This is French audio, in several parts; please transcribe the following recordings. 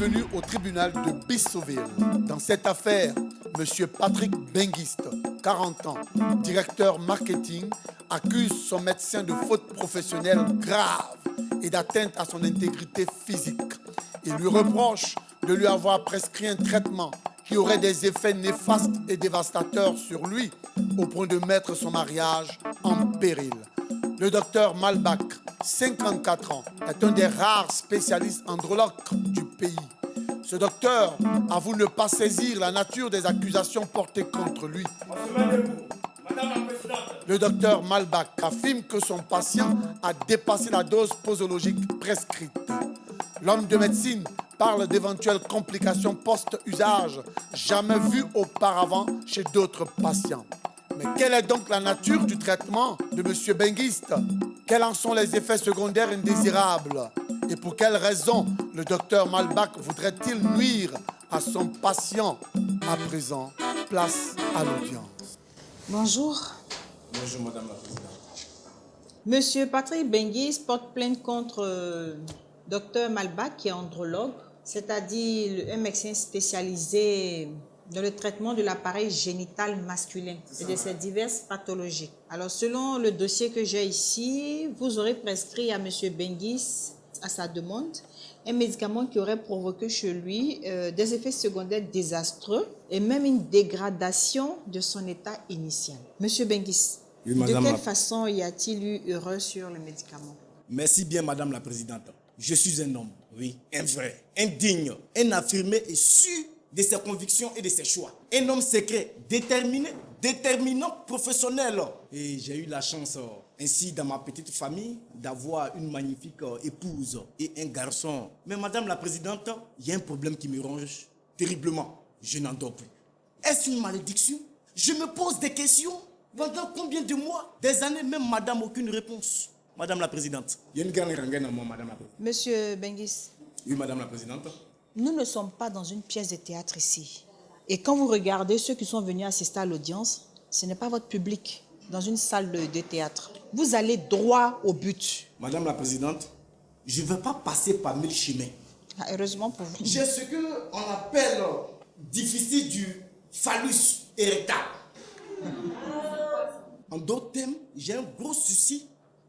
Bienvenue au tribunal de Bissoville. Dans cette affaire, M. Patrick Benguiste, 40 ans, directeur marketing, accuse son médecin de faute professionnelle grave et d'atteinte à son intégrité physique. Il lui reproche de lui avoir prescrit un traitement qui aurait des effets néfastes et dévastateurs sur lui, au point de mettre son mariage en péril. Le docteur Malbach, 54 ans, est un des rares spécialistes andrologues du pays. Ce docteur avoue ne pas saisir la nature des accusations portées contre lui. Le docteur Malbach affirme que son patient a dépassé la dose posologique prescrite. L'homme de médecine parle d'éventuelles complications post-usage jamais vues auparavant chez d'autres patients. Mais quelle est donc la nature du traitement de M. Benguiste? Quels en sont les effets secondaires indésirables? Et pour quelles raisons le docteur Malbach voudrait-il nuire à son patient? À présent, place à l'audience. Bonjour. Bonjour, Madame la Présidente. Monsieur Patrick Benguiste porte plainte contre docteur Malbach, qui est andrologue, c'est-à-dire un médecin spécialisé dans le traitement de l'appareil génital masculin et de ses diverses pathologies. Alors, selon le dossier que j'ai ici, vous aurez prescrit à monsieur Benguiste, à sa demande, un médicament qui aurait provoqué chez lui des effets secondaires désastreux et même une dégradation de son état initial. Monsieur Benguiste, Oui, de madame quelle la- façon y a-t-il eu erreur sur le médicament? Merci bien, Madame la Présidente. Je suis un homme, oui, un vrai, un digne, un affirmé et sûr de ses convictions et de ses choix. Un homme secret, déterminé, déterminant, professionnel. Et j'ai eu la chance, ainsi dans ma petite famille, d'avoir une magnifique épouse et un garçon. Mais Madame la Présidente, il y a un problème qui me ronge terriblement. Je n'en dors plus. Est-ce une malédiction? Je me pose des questions. Pendant combien de mois? Des années, même Madame, aucune réponse. Madame la Présidente. Il y a une grande rengaine à moi, Madame la Présidente. Monsieur Benguiste, Oui, Madame la Présidente. nous ne sommes pas dans une pièce de théâtre ici. Et quand vous regardez ceux qui sont venus assister à l'audience, ce n'est pas votre public dans une salle de théâtre. Vous allez droit au but. Madame la Présidente, je ne veux pas passer par 1000 chemins. Ah, heureusement pour vous. J'ai ce qu'on appelle déficit du phallus érectile. En d'autres termes, j'ai un gros souci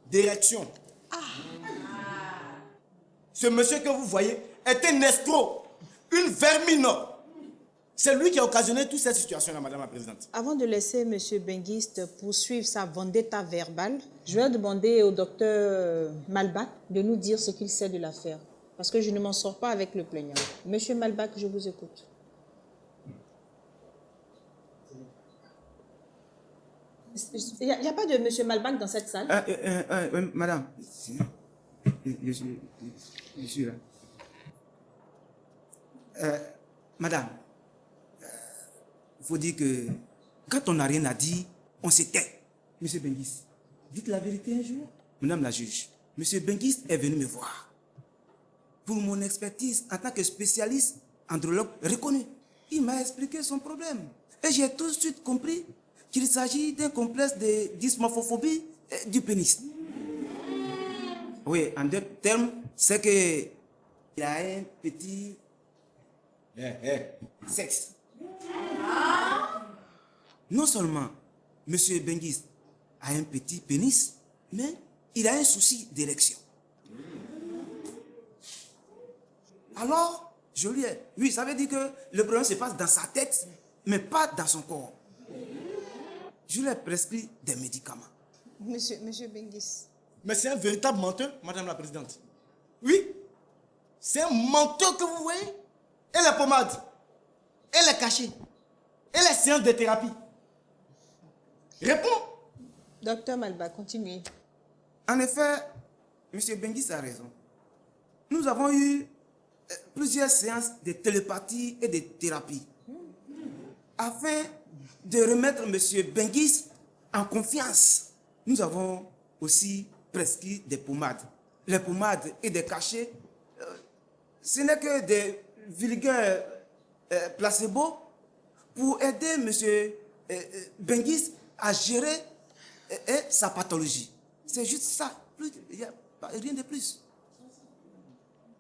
d'érection. Ce monsieur que vous voyez est un escroc, une vermine. C'est lui qui a occasionné toute cette situation-là, Madame la Présidente. Avant de laisser monsieur Benguiste poursuivre sa vendetta verbale, je vais demander au docteur Malbach de nous dire ce qu'il sait de l'affaire. Parce que je ne m'en sors pas avec le plaignant. Monsieur Malbach, je vous écoute. Il n'y a pas de monsieur Malbach dans cette salle? Madame, je suis là. Madame, il faut dire que quand on n'a rien à dire, on se tait. Monsieur Benguiste, dites la vérité un jour. Madame la juge, Monsieur Benguiste est venu me voir pour mon expertise en tant que spécialiste andrologue reconnu. Il m'a expliqué son problème et j'ai tout de suite compris qu'il s'agit d'un complexe de dysmorphophobie du pénis. Oui, en d'autres termes, c'est que il a un petit sexe. Non seulement Monsieur Benguiste a un petit pénis, mais il a un souci d'érection. Alors, je lui ai... Oui, ça veut dire que le problème se passe dans sa tête, mais pas dans son corps. Je lui ai prescrit des médicaments. Monsieur Benguiste. Mais c'est un véritable menteur, Madame la Présidente. Oui, c'est un menteur que vous voyez. Et la pommade, et les cachets, et les séances de thérapie. Réponds. Docteur Malbach, continuez. En effet, M. Benguiste a raison. Nous avons eu plusieurs séances de télépathie et de thérapie afin de remettre M. Benguiste en confiance. Nous avons aussi prescrit des pommades. Les pommades et des cachets, ce n'est que des vulgaires placebos pour aider M. Benguiste à gérer sa pathologie. C'est juste ça. Il n'y a rien de plus.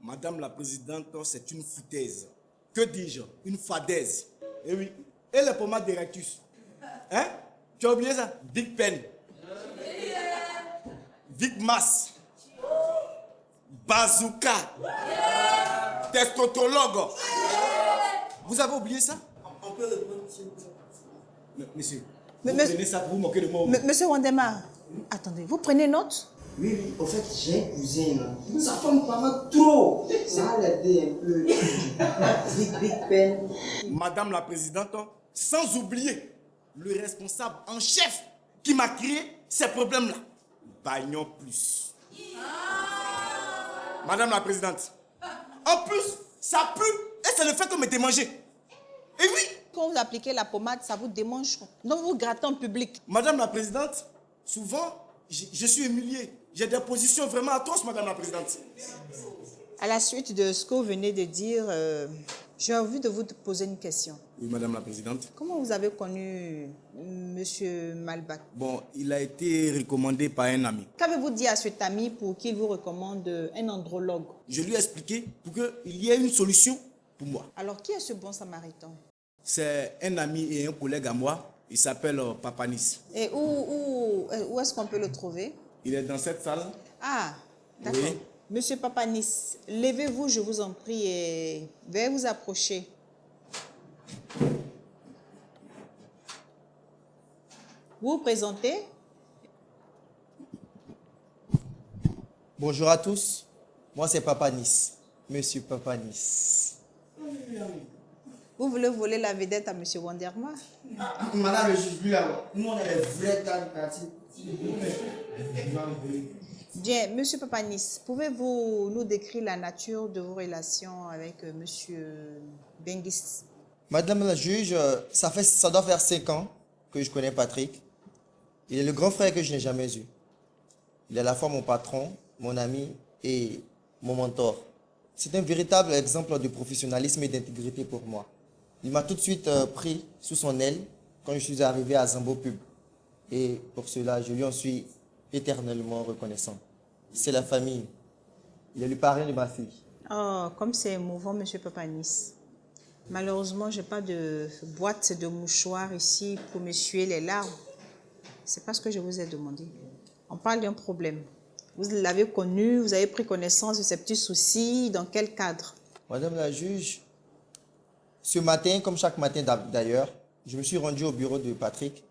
Madame la Présidente, c'est une foutaise. Que dis-je? Une fadaise. Eh oui. Et les pommades d'Erectus? Hein? Tu as oublié ça? Big Pen. Big Mass. Bazooka. Testotologue. Vous avez oublié ça? On peut répondre, monsieur. Vous prenez ça pour vous moquer de moi? Monsieur Wandema, attendez, vous prenez note? Oui, oui, en fait, j'ai un cousin là. Sa femme parle trop. Ça a l'aidé un peu. Big Pen. Madame la Présidente, sans oublier le responsable en chef qui m'a créé ces problèmes-là. Bagnon plus. Madame la Présidente, en plus, ça pue et c'est le fait qu'on me démange. Et oui. Quand vous appliquez la pommade, ça vous démange. Donc vous grattez en public. Madame la Présidente, souvent, je suis humilié. J'ai des positions vraiment atroces, Madame la Présidente. À la suite de ce que vous venez de dire, j'ai envie de vous poser une question. Oui, Madame la Présidente. Comment vous avez connu Monsieur Malbak? Bon, il a été recommandé par un ami. Qu'avez-vous dit à cet ami pour qu'il vous recommande un andrologue? Je lui ai expliqué pour qu'il y ait une solution pour moi. Alors, qui est ce bon samaritain? C'est un ami et un collègue à moi. Il s'appelle Papanis. Et où est-ce qu'on peut le trouver? Il est dans cette salle. Ah, d'accord. Oui. Monsieur Papanis, levez-vous, je vous en prie, et veuillez vous approcher. Vous vous présentez? Bonjour à tous. Moi, c'est Papanis. Monsieur Papanis. Vous voulez voler la vedette à Monsieur Wanderma? Madame, je suis plus là. Nous, on est les vrais gars du quartier. Bien, Monsieur Papanis, pouvez-vous nous décrire la nature de vos relations avec Monsieur Bengis? Madame la juge, ça doit faire 5 ans que je connais Patrick. Il est le grand frère que je n'ai jamais eu. Il est à la fois mon patron, mon ami et mon mentor. C'est un véritable exemple de professionnalisme et d'intégrité pour moi. Il m'a tout de suite pris sous son aile quand je suis arrivé à Zambo Pub. Et pour cela, je lui en suis éternellement reconnaissant. C'est la famille. Il est le parrain de ma fille. Oh, comme c'est émouvant, Monsieur Papanis. Malheureusement, je n'ai pas de boîte de mouchoirs ici pour m'essuyer les larmes. C'est pas ce que je vous ai demandé. On parle d'un problème. Vous l'avez connu, vous avez pris connaissance de ces petits soucis. Dans quel cadre? Madame la juge, ce matin, comme chaque matin d'ailleurs, je me suis rendu au bureau de Patrick,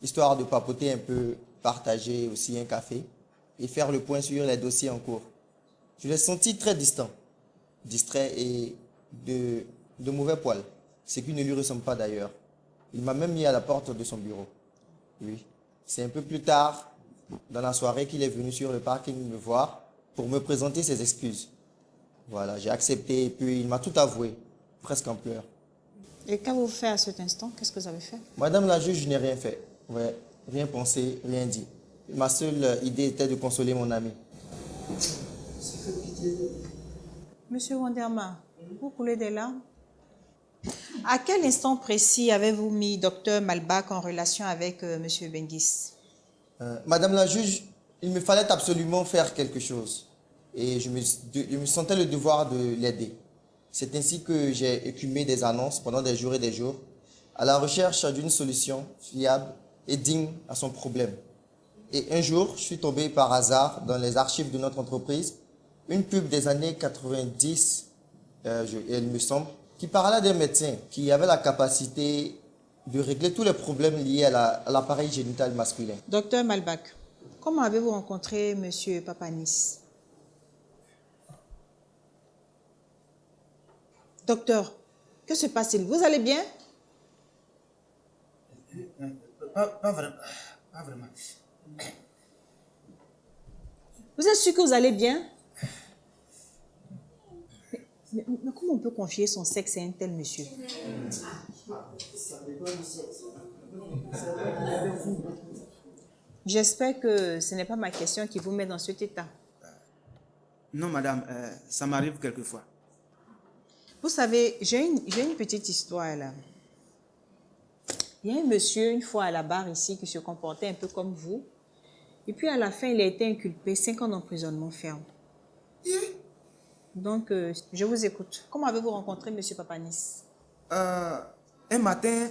histoire de papoter un peu, partager aussi un café et faire le point sur les dossiers en cours. Je l'ai senti très distant, distrait et de mauvais poil, ce qui ne lui ressemble pas d'ailleurs. Il m'a même mis à la porte de son bureau. Oui, c'est un peu plus tard, dans la soirée, qu'il est venu sur le parking me voir pour me présenter ses excuses. Voilà, j'ai accepté et puis il m'a tout avoué, presque en pleurs. Et qu'avez-vous fait à cet instant? Qu'est-ce que vous avez fait? Madame la juge, je n'ai rien fait. Ouais, rien pensé, rien dit. Ma seule idée était de consoler mon ami. Monsieur Wanderma, vous coulez des larmes? À quel instant précis avez-vous mis Dr Malbak en relation avec Monsieur Bengis? Madame la juge, il me fallait absolument faire quelque chose. Et je me sentais le devoir de l'aider. C'est ainsi que j'ai écumé des annonces pendant des jours et des jours, à la recherche d'une solution fiable et digne à son problème. Et un jour, je suis tombé par hasard dans les archives de notre entreprise, une pub des années 90, il me semble, qui parlait d'un médecin qui avait la capacité de régler tous les problèmes liés à l'appareil génital masculin. Docteur Malbak, comment avez-vous rencontré Monsieur Papanis? Docteur, que se passe-t-il? Vous allez bien? Pas vraiment. Pas vraiment. Vous êtes sûr que vous allez bien? Mais comment on peut confier son sexe à un tel monsieur? J'espère que ce n'est pas ma question qui vous met dans cet état. Non, madame, ça m'arrive quelquefois. Vous savez, j'ai une petite histoire là. Il y a un monsieur, une fois à la barre ici, qui se comportait un peu comme vous. Et puis à la fin, il a été inculpé 5 ans d'emprisonnement ferme. Donc, je vous écoute. Comment avez-vous rencontré M. Papanis? Un matin,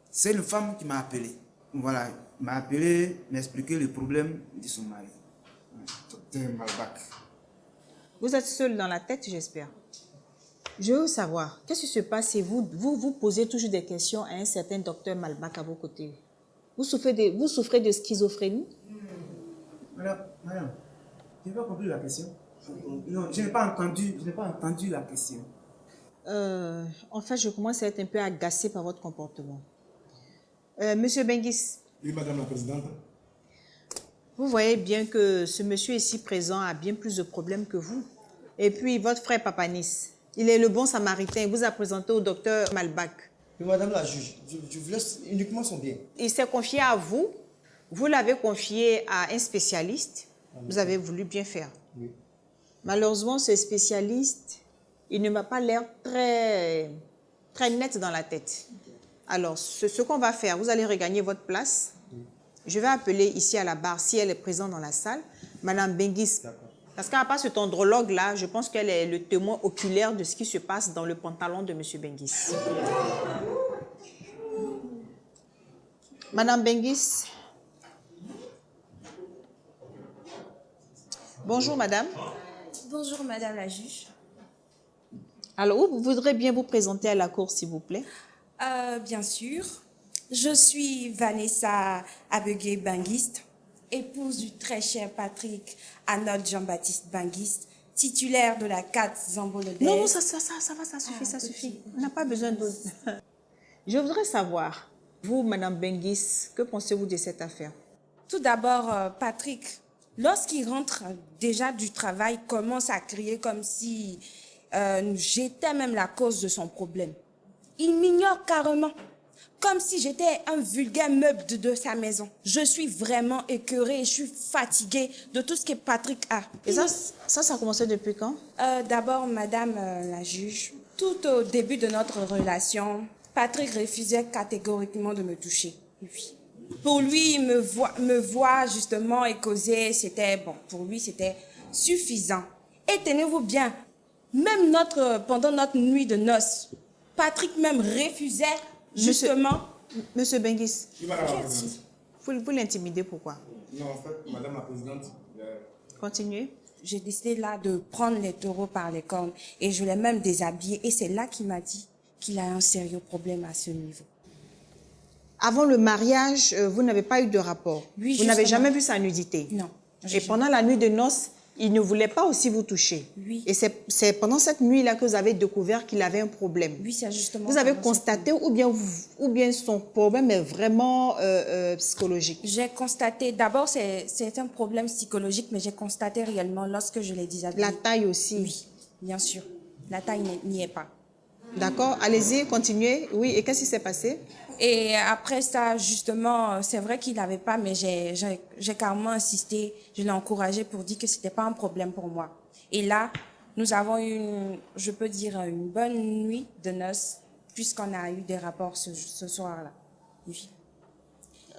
c'est une femme qui m'a appelé. Voilà, il m'a appelé, m'expliquer le problème de son mari. Docteur Malbak. Vous êtes seul dans la tête, j'espère. Je veux savoir, qu'est-ce qui se passe si vous posez toujours des questions à un certain docteur Malbak à vos côtés? Vous souffrez de schizophrénie? Madame, je n'ai pas compris la question. Non, je n'ai pas entendu la question. En fait, je commence à être un peu agacée par votre comportement. Monsieur Benguis. Oui, Madame la Présidente. Vous voyez bien que ce monsieur ici présent a bien plus de problèmes que vous. Et puis, votre frère Papanis, il est le bon samaritain. Il vous a présenté au docteur Malbak. Mais madame la juge, je vous laisse uniquement son bien. Il s'est confié à vous. Vous l'avez confié à un spécialiste. Vous avez voulu bien faire. Oui. Malheureusement, ce spécialiste, il ne m'a pas l'air très net dans la tête. Alors, ce qu'on va faire, vous allez regagner votre place. Je vais appeler ici à la barre, si elle est présente dans la salle, Madame Benguis. Parce qu'à part cet andrologue-là, je pense qu'elle est le témoin oculaire de ce qui se passe dans le pantalon de M. Benguis. Madame Benguis. Bonjour, madame. Bonjour, madame la juge. Alors, vous voudrez bien vous présenter à la cour, s'il vous plaît? Bien sûr. Je suis Vanessa Abegué Benguiste, épouse du très cher Patrick Arnold Jean-Baptiste Benguiste, titulaire de la 4 Zambolodès. Non, ça va, ça suffit, ça suffit. On n'a pas besoin de... Je voudrais savoir, vous, madame Benguis, que pensez-vous de cette affaire? Tout d'abord, Patrick, lorsqu'il rentre déjà du travail, commence à crier comme si j'étais même la cause de son problème. Il m'ignore carrément, comme si j'étais un vulgaire meuble de sa maison. Je suis vraiment écœurée et je suis fatiguée de tout ce que Patrick a. Et ça a commencé depuis quand? D'abord, madame la juge, tout au début de notre relation, Patrick refusait catégoriquement de me toucher. Oui. Pour lui, me voir justement et causer, c'était bon. Pour lui, c'était suffisant. Et tenez-vous bien, même pendant notre nuit de noces, Patrick même refusait justement... Monsieur Benguis, Oui, Madame la Présidente. vous l'intimidez pourquoi? Non, en fait, Madame la Présidente, Continuez. J'ai décidé là de prendre les taureaux par les cornes et je l'ai même déshabillé. Et c'est là qu'il m'a dit qu'il a un sérieux problème à ce niveau. Avant le mariage, vous n'avez pas eu de rapport? Oui, vous n'avez justement. jamais vu sa nudité? Non. Et pendant la nuit de noces, il ne voulait pas aussi vous toucher? Oui. Et c'est pendant cette nuit-là que vous avez découvert qu'il avait un problème? Oui, c'est justement... Vous avez pendant constaté ou bien son problème est vraiment psychologique? J'ai constaté, d'abord c'est un problème psychologique, mais j'ai constaté réellement lorsque je l'ai déshabillé. La taille aussi? Oui, bien sûr. La taille n'y est pas. D'accord, allez-y, continuez. Oui, et qu'est-ce qui s'est passé? Et après ça, justement, c'est vrai qu'il n'avait pas, mais j'ai carrément insisté, je l'ai encouragé pour dire que ce n'était pas un problème pour moi. Et là, nous avons eu, je peux dire, une bonne nuit de noces, puisqu'on a eu des rapports ce soir-là. Oui.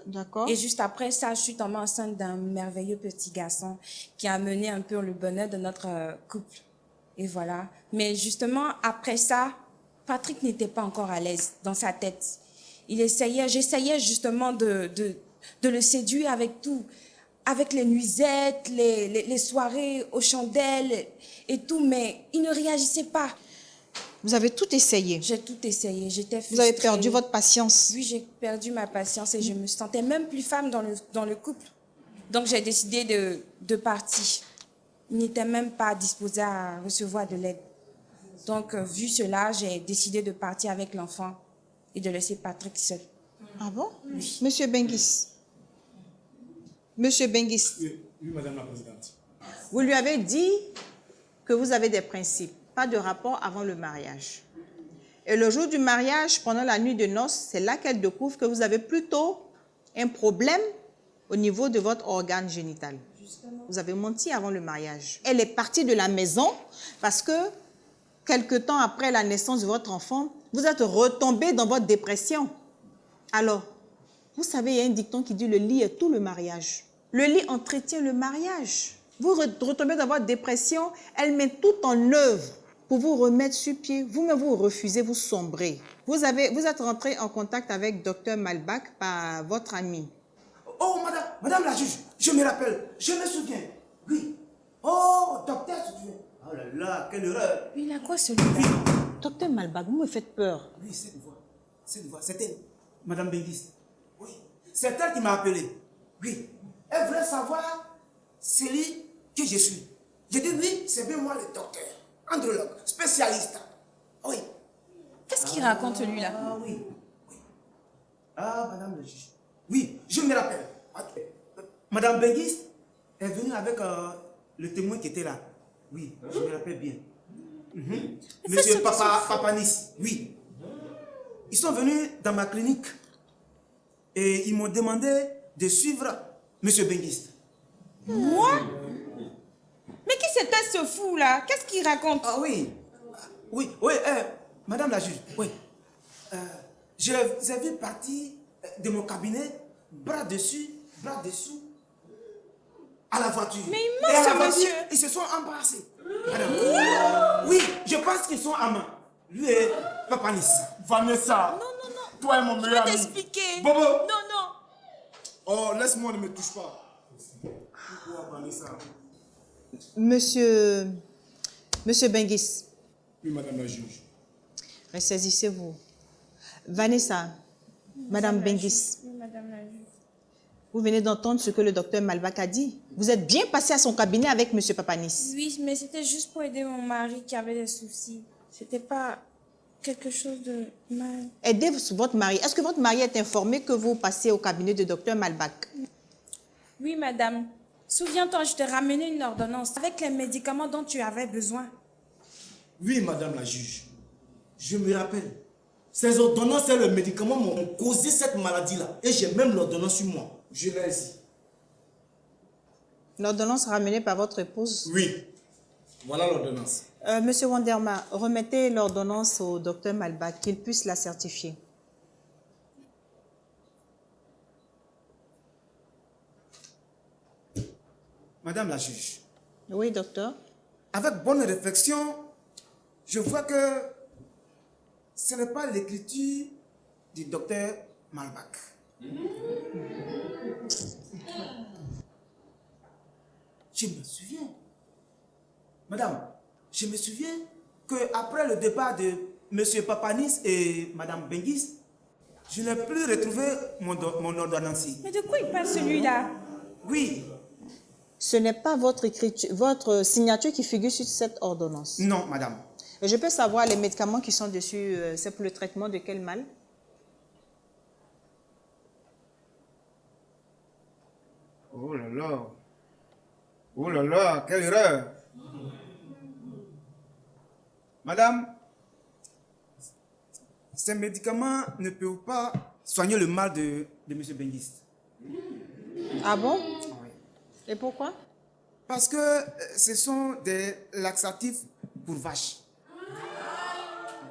D'accord. Et juste après ça, je suis tombée enceinte d'un merveilleux petit garçon qui a amené un peu le bonheur de notre couple. Et voilà. Mais justement, après ça, Patrick n'était pas encore à l'aise dans sa tête. J'essayais justement de le séduire avec tout, avec les nuisettes, les soirées aux chandelles et tout, mais il ne réagissait pas. Vous avez tout essayé? J'ai tout essayé, j'étais frustrée. Vous avez perdu votre patience? Oui, j'ai perdu ma patience et je me sentais même plus femme dans le couple. Donc j'ai décidé de partir. Il n'était même pas disposé à recevoir de l'aide. Donc vu cela, j'ai décidé de partir avec l'enfant et de laisser Patrick seul. Ah bon? Oui. Monsieur Benguis. Monsieur Benguis. oui, Madame la Présidente. Vous lui avez dit que vous avez des principes, pas de rapport avant le mariage. Et le jour du mariage, pendant la nuit de noces, c'est là qu'elle découvre que vous avez plutôt un problème au niveau de votre organe génital. Justement. Vous avez menti avant le mariage. Elle est partie de la maison parce que quelque temps après la naissance de votre enfant, vous êtes retombé dans votre dépression. Alors, vous savez, il y a un dicton qui dit le lit est tout le mariage. Le lit entretient le mariage. Vous retombez dans votre dépression, elle met tout en œuvre pour vous remettre sur pied. Vous-même, vous refusez, vous sombrez. Vous êtes rentré en contact avec Dr Malbach par votre ami. Oh, madame la juge, je me rappelle, je me souviens. Oui. Oh, docteur, tu te souviens. Oh là là, quelle erreur. Il a quoi celui-là? Oui, Dr Malbach, vous me faites peur. oui, cette voix, c'est elle. Madame Benguis. Oui, c'est elle qui m'a appelé. Oui, elle voulait savoir celui que je suis. J'ai dit oui, c'est bien moi le docteur, andrologue, spécialiste. Oui. Qu'est-ce qu'il raconte celui-là? Ah oui, oui. Ah, madame le juge. Oui, je me rappelle. Madame Benguis est venue avec le témoin qui était là. Oui, je me rappelle bien. Monsieur Papanis, oui. Ils sont venus dans ma clinique et ils m'ont demandé de suivre Monsieur Benguis. Moi? Mais qui c'était ce fou-là? Qu'est-ce qu'il raconte? Ah oui, oui, oui, madame la juge, oui. Je les ai vus partir de mon cabinet, bras dessus, bras dessous, à la voiture. Mais il ment, et à ce la voiture, monsieur. ils se sont embrassés. Madame. Oui, je pense qu'ils sont amants. Lui et Papanis. Vanessa. Non, non, non. Toi et mon Je meilleur vais ami. t'expliquer. Bobo. Non, non. Oh, laisse-moi, ne me touche pas. Pourquoi, Vanessa? Monsieur Benguis, Oui, madame la juge. ressaisissez-vous. Vanessa, Madame Benguis, Oui, madame la juge. vous venez d'entendre ce que le docteur Malbach a dit. Vous êtes bien passé à son cabinet avec Monsieur Papanis. Oui, mais c'était juste pour aider mon mari qui avait des soucis. C'était pas quelque chose de mal. Aidez votre mari. Est-ce que votre mari est informé que vous passez au cabinet du docteur Malbach? Oui, madame. Souviens-toi, je t'ai ramené une ordonnance avec les médicaments dont tu avais besoin. Oui, madame la juge. Je me rappelle. Ces ordonnances et le médicament m'ont causé cette maladie-là. Et j'ai même l'ordonnance sur moi. Je l'ai ici. L'ordonnance ramenée par votre épouse. Oui. Voilà l'ordonnance. Monsieur Wanderma, remettez l'ordonnance au docteur Malbach, qu'il puisse la certifier. Madame la juge, Oui, docteur. avec bonne réflexion, je vois que ce n'est pas l'écriture du docteur Malbach. Je me souviens, madame, je me souviens qu'après le départ de M. Papanis et Madame Benguis, je n'ai plus retrouvé mon ordonnancier. Mais de quoi il parle celui-là? Oui, Ce n'est pas votre signature qui figure sur cette ordonnance. non, madame. Je peux savoir les médicaments qui sont dessus, c'est pour le traitement de quel mal? Oh là là. Oh là là, quelle erreur. Madame, ces médicaments ne peuvent pas soigner le mal de M. Benguis. Ah bon? Et pourquoi? Parce que ce sont des laxatifs pour vaches.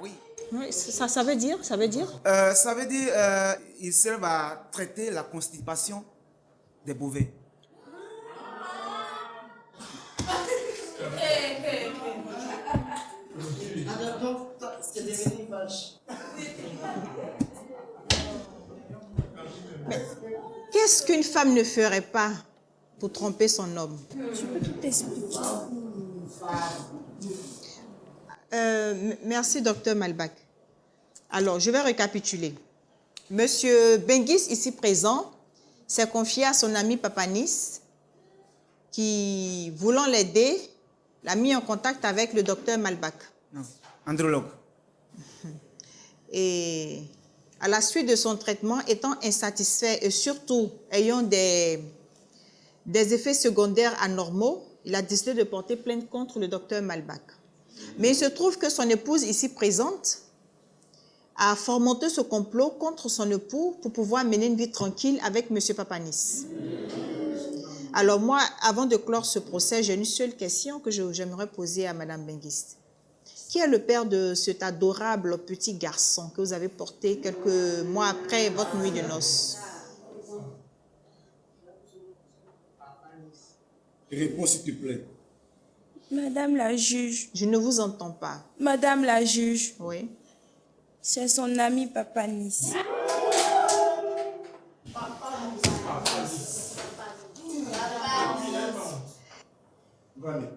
Oui. Oui, ça veut dire? Ça veut dire ils servent à traiter la constipation des bovins. Qu'est-ce qu'une femme ne ferait pas pour tromper son homme? Je peux tout t'expliquer. Merci, docteur Malbach. Alors, je vais récapituler. Monsieur Benguis, ici présent, s'est confié à son ami Papanis, qui, voulant l'aider, l'a mis en contact avec le docteur Malbach. Non, andrologue. Et à la suite de son traitement, étant insatisfait et surtout ayant des effets secondaires anormaux, il a décidé de porter plainte contre le docteur Malbach. Mais il se trouve que son épouse ici présente a fomenté ce complot contre son époux pour pouvoir mener une vie tranquille avec M. Papanis. Alors moi, avant de clore ce procès, j'ai une seule question que j'aimerais poser à Mme Benguis. Qui est le père de cet adorable petit garçon que vous avez porté quelques mois après votre nuit de noces? Réponds s'il te plaît. Madame la juge, Je ne vous entends pas. Madame la juge, Oui. c'est son ami Papa Nice. Vanessa,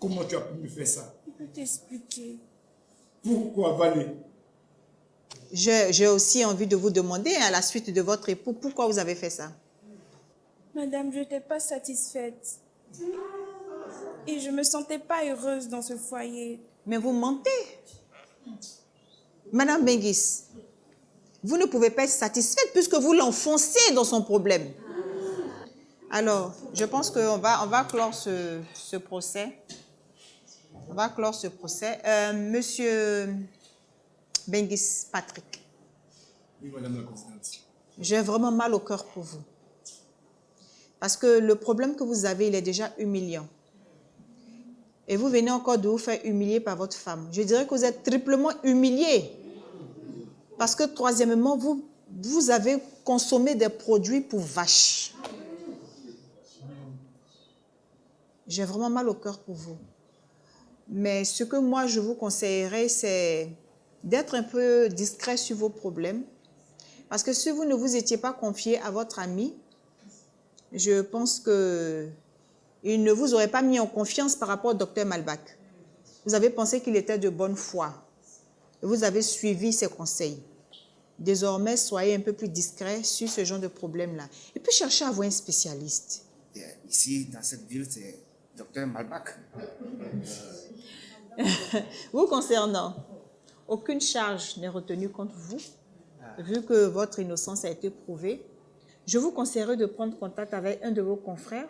comment tu as pu me faire ça? Je peux t'expliquer. Pourquoi, Vanessa? J'ai aussi envie de vous demander, à la suite de votre époux, pourquoi vous avez fait ça? Madame, je n'étais pas satisfaite. Et je ne me sentais pas heureuse dans ce foyer. Mais vous mentez. Madame Benguis, vous ne pouvez pas être satisfaite puisque vous l'enfoncez dans son problème. Alors, je pense qu'on va clore ce procès. On va clore ce procès. Monsieur Benguis Patrick, Oui, Madame la Présidente. j'ai vraiment mal au cœur pour vous. Parce que le problème que vous avez, il est déjà humiliant. Et vous venez encore de vous faire humilier par votre femme. Je dirais que vous êtes triplement humilié. Parce que troisièmement, vous avez consommé des produits pour vaches. J'ai vraiment mal au cœur pour vous. Mais ce que moi, je vous conseillerais, c'est d'être un peu discret sur vos problèmes. Parce que si vous ne vous étiez pas confié à votre ami, je pense qu'il ne vous aurait pas mis en confiance par rapport au docteur Malbach. Vous avez pensé qu'il était de bonne foi. Et vous avez suivi ses conseils. Désormais, soyez un peu plus discret sur ce genre de problème-là. Et puis, cherchez à voir un spécialiste. Ici, dans cette ville, c'est docteur Malbach. Vous concernant, aucune charge n'est retenue contre vous, vu que votre innocence a été prouvée. Je vous conseillerais de prendre contact avec un de vos confrères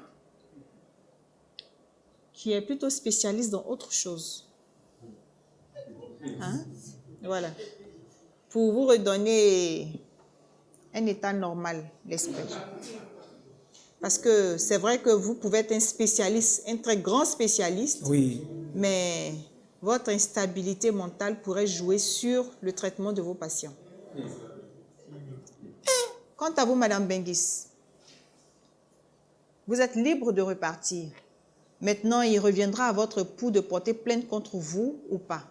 qui est plutôt spécialiste dans autre chose. Hein? Voilà. Pour vous redonner un état normal d'esprit. Parce que c'est vrai que vous pouvez être un spécialiste, un très grand spécialiste, Oui. mais votre instabilité mentale pourrait jouer sur le traitement de vos patients. Quant à vous, Madame Benguis, vous êtes libre de repartir. Maintenant, il reviendra à votre époux de porter plainte contre vous ou pas.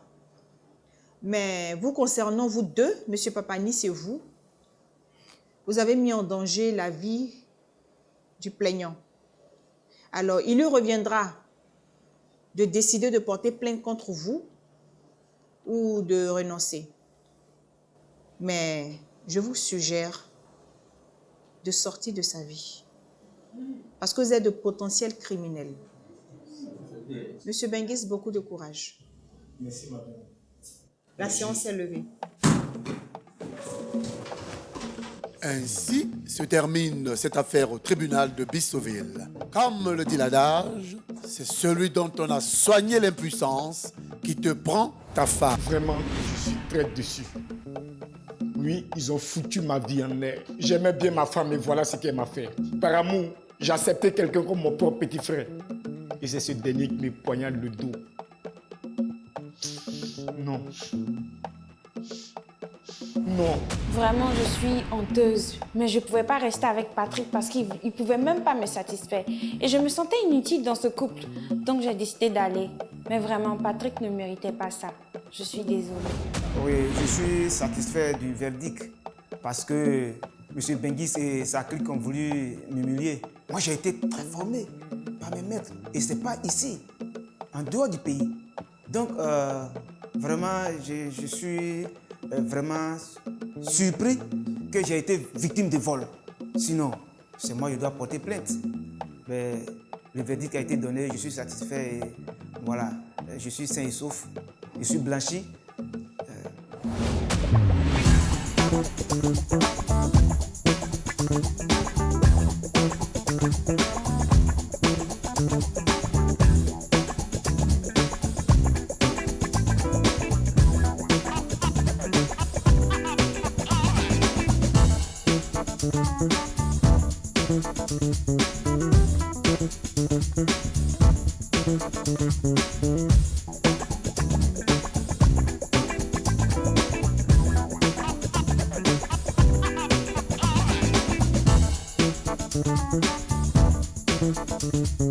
Mais vous concernant vous deux, M. Papanis et vous, vous avez mis en danger la vie du plaignant. Alors, il lui reviendra de décider de porter plainte contre vous ou de renoncer. Mais je vous suggère de sortir de sa vie. Parce que vous êtes de potentiels criminels. Monsieur Benguis, beaucoup de courage. Merci, madame. La séance est levée. Ainsi se termine cette affaire au tribunal de Bissoville. Comme le dit l'adage, c'est celui dont on a soigné l'impuissance qui te prend ta femme. Vraiment, je suis très déçu. Oui, ils ont foutu ma vie en l'air. J'aimais bien ma femme et voilà ce qu'elle m'a fait. Par amour, j'ai accepté quelqu'un comme mon propre petit frère. Et c'est ce dernier qui me poignarde le dos. Non. Non. Vraiment, je suis honteuse. Mais je ne pouvais pas rester avec Patrick parce qu'il ne pouvait même pas me satisfaire. Et je me sentais inutile dans ce couple. Donc, j'ai décidé d'aller. Mais vraiment, Patrick ne méritait pas ça. Je suis désolée. Oui, je suis satisfait du verdict parce que M. Benguis et sa clique ont voulu m'humilier. Moi, j'ai été très formé par mes maîtres et ce n'est pas ici, en dehors du pays. Donc, vraiment, je suis vraiment surpris que j'ai été victime de vol. Sinon, c'est moi qui dois porter plainte. Mais le verdict a été donné, je suis satisfait et voilà, je suis sain et sauf, je suis blanchi. Merci.